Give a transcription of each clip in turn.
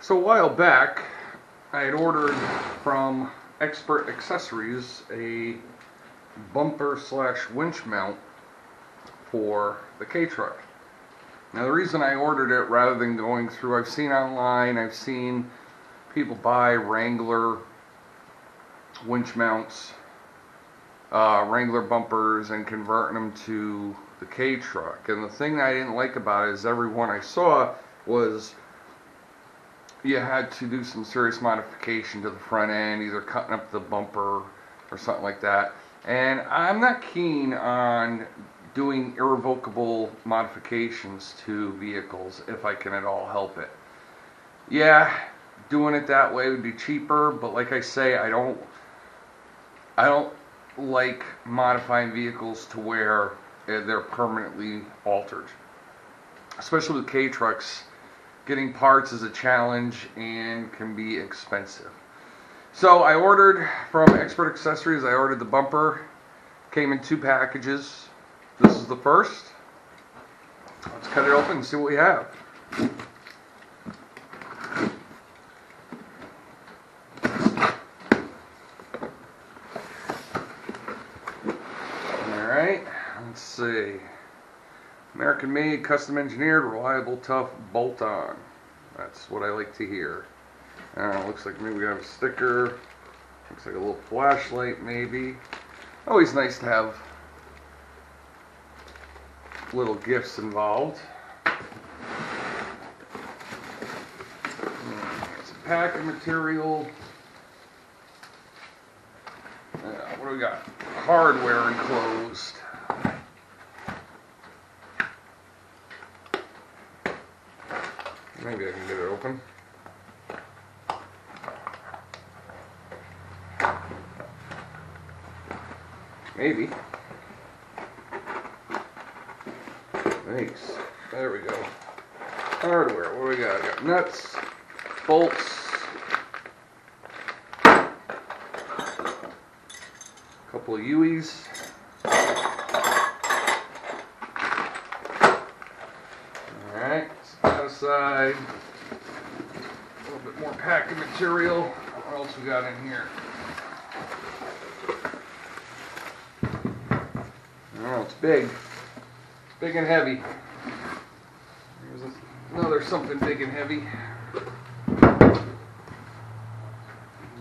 So a while back, I had ordered from Xpert Accessories a bumper slash winch mount for the K-truck. Now the reason I ordered it rather than going through, I've seen online, I've seen people buy Wrangler winch mounts, Wrangler bumpers, and converting them to the K-truck. And the thing I didn't like about it is every one I saw was you had to do some serious modification to the front end, either cutting up the bumper or something like that. And I'm not keen on doing irrevocable modifications to vehicles if I can at all help it. Yeah, doing it that way would be cheaper, but like I say, I don't like modifying vehicles to where they're permanently altered. Especially with K-trucks, getting parts is a challenge and can be expensive. So I ordered from Xpert Accessories, I ordered the bumper. Came in 2 packages. This is the first. Let's cut it open and see what we have. Alright, let's see. American made, custom engineered, reliable, tough, bolt-on. That's what I like to hear. Looks like maybe we have a sticker. Looks like a little flashlight maybe. Always nice to have little gifts involved. It's a packing material. What do we got? Hardware enclosed. Maybe I can get it open. Maybe. Thanks. There we go. Hardware. What do we got? I got nuts, bolts, a couple of U's. Alright, set that aside. A little bit more packing material. What else we got in here? Oh, it's big. It's big and heavy. There's another something big and heavy.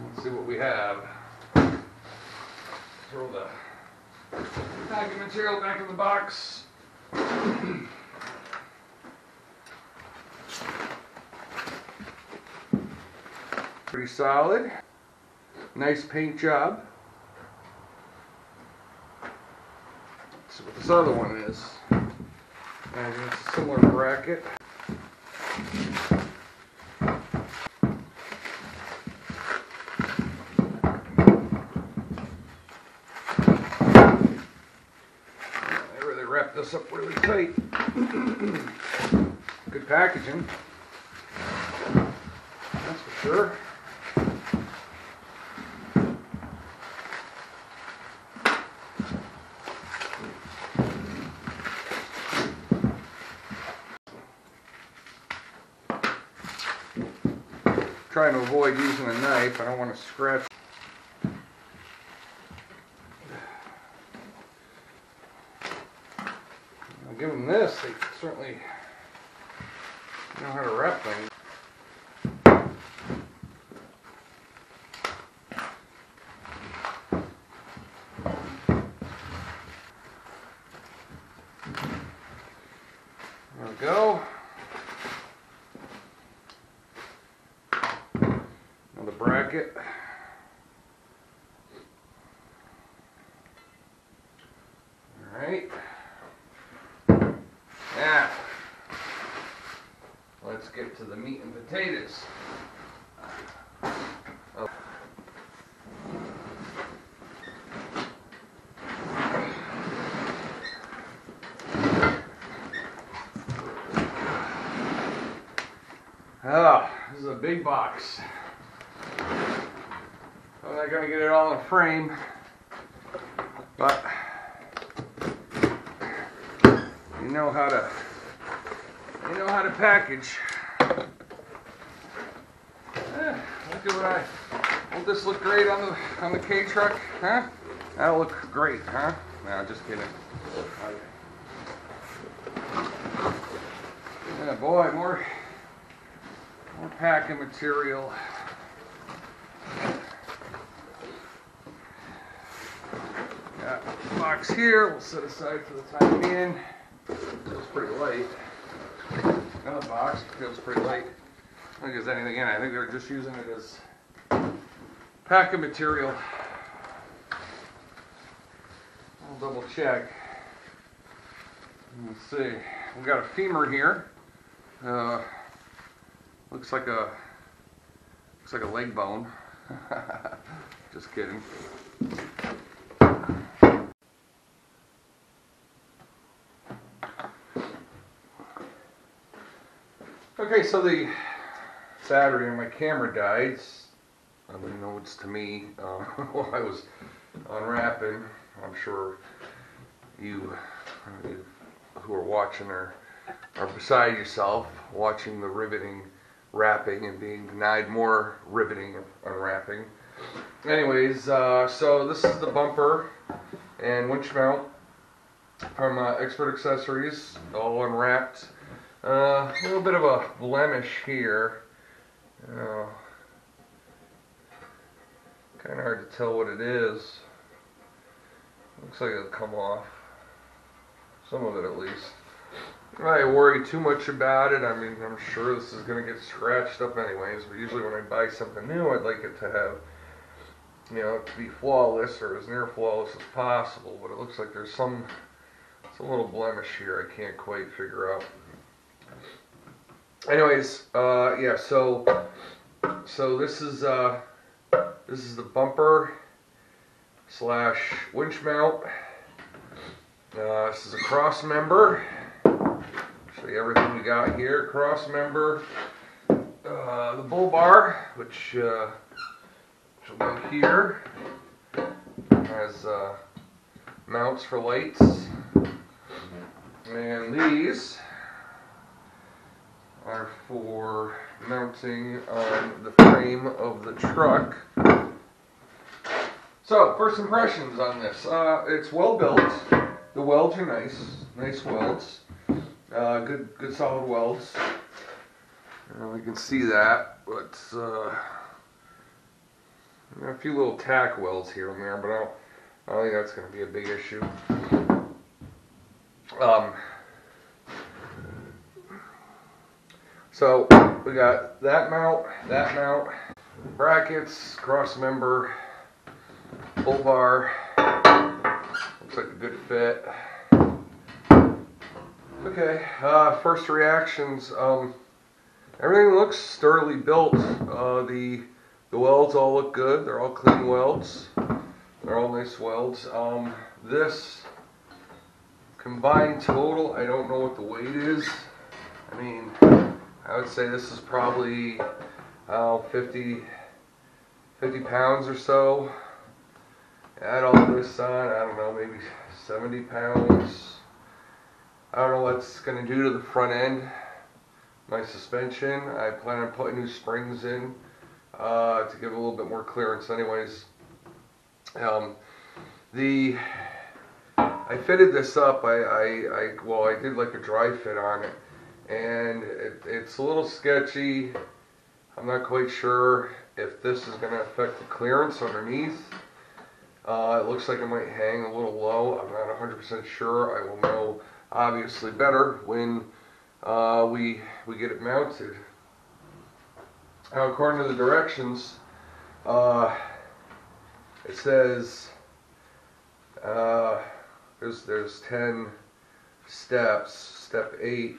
Let's see what we have. Throw the packing material back in the box. Pretty solid. Nice paint job. Let's see what this other one is. And it's a similar bracket. They really wrapped this up really tight. Good packaging. That's for sure. Trying to avoid using a knife. I don't want to scratch. I'll give them this. They certainly know how to wrap things. There we go. The bracket. Alright. Now, let's get to the meat and potatoes. Oh. Oh, this is a big box. I'm not going to get it all in a frame, but you know how to package. Won't this look great on the K truck? Huh? That'll look great, huh? No, just kidding. Yeah, boy, more packing material. Got a box here. We'll set aside for the time being. Feels pretty light. Another box. Feels pretty light. I don't think there's anything in it. I think they're just using it as packing material. I'll double check. Let's see. We got a femur here. Looks like a leg bone. Just kidding. Okay, so the battery in my camera died. Unbeknownst to me, while I was unwrapping. I'm sure you who are watching are beside yourself, watching the riveting wrapping and being denied more riveting unwrapping. Anyways, so this is the bumper and winch mount from Xpert Accessories, all unwrapped. A little bit of a blemish here. Kind of hard to tell what it is. Looks like it'll come off. Some of it at least. I worry too much about it. I mean, I'm sure this is going to get scratched up anyways, but usually when I buy something new, I'd like it to have, to be flawless or as near flawless as possible, but it looks like there's some little blemish here I can't quite figure out. Anyways, yeah, so this is the bumper / winch mount. This is a cross member. Show you everything we got here. Cross member. The bull bar, which will go here. Has mounts for lights. And these are for mounting on the frame of the truck. So, first impressions on this. It's well built. The welds are nice welds. Good solid welds. We can see that, but a few little tack welds here and there, but I don't think that's going to be a big issue. So we got that mount, brackets, cross member, bull bar. Looks like a good fit. Okay, first reactions. Everything looks sturdily built. The welds all look good. They're all clean welds. They're all nice welds. This combined total, I don't know what the weight is. I mean, I would say this is probably 50 pounds or so. Add all this on, I don't know, maybe 70 pounds. I don't know what it's going to do to the front end. My suspension, I plan on putting new springs in to give it a little bit more clearance anyways. I fitted this up. I did like a dry fit on it, and it's a little sketchy. I'm not quite sure if this is going to affect the clearance underneath. It looks like it might hang a little low. I'm not 100% sure. I will know obviously better when we get it mounted. Now, according to the directions, it says there's 10 steps. Step 8.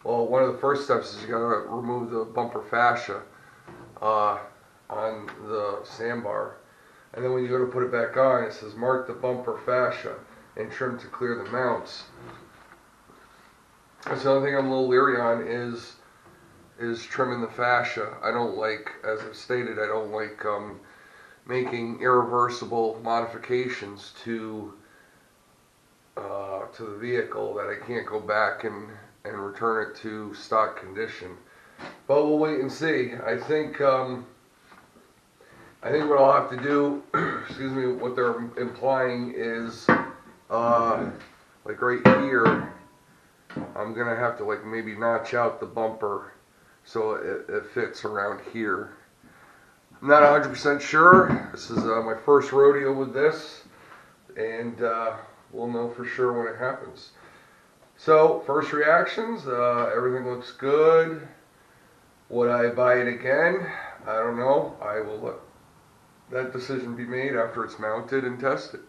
Well, one of the first steps is you gotta remove the bumper fascia on the Sambar, and then when you go to put it back on, it says mark the bumper fascia and trim to clear the mounts. That's the only thing I'm a little leery on is trimming the fascia. I don't like, as I've stated, I don't like making irreversible modifications to the vehicle that I can't go back and return it to stock condition. But we'll wait and see. I think I think what I'll have to do, excuse me, what they're implying is, like right here, I'm gonna have to like maybe notch out the bumper so it fits around here. I'm not 100% sure. This is my first rodeo with this, and we'll know for sure when it happens. So, first reactions, everything looks good. Would I buy it again? I don't know. I will let that decision be made after it's mounted and tested.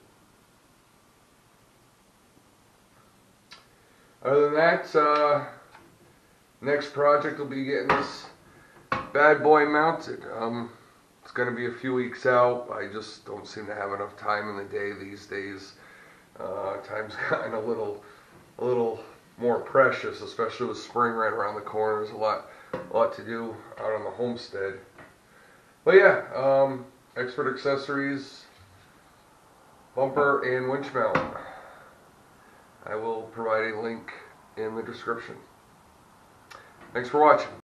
Other than that, next project will be getting this bad boy mounted. It's going to be a few weeks out. I just don't seem to have enough time in the day these days. Time's gotten a little more precious, especially with spring right around the corner. There's a lot to do out on the homestead. But yeah, Xpert Accessories, bumper and winch mount. I will provide a link in the description. Thanks for watching.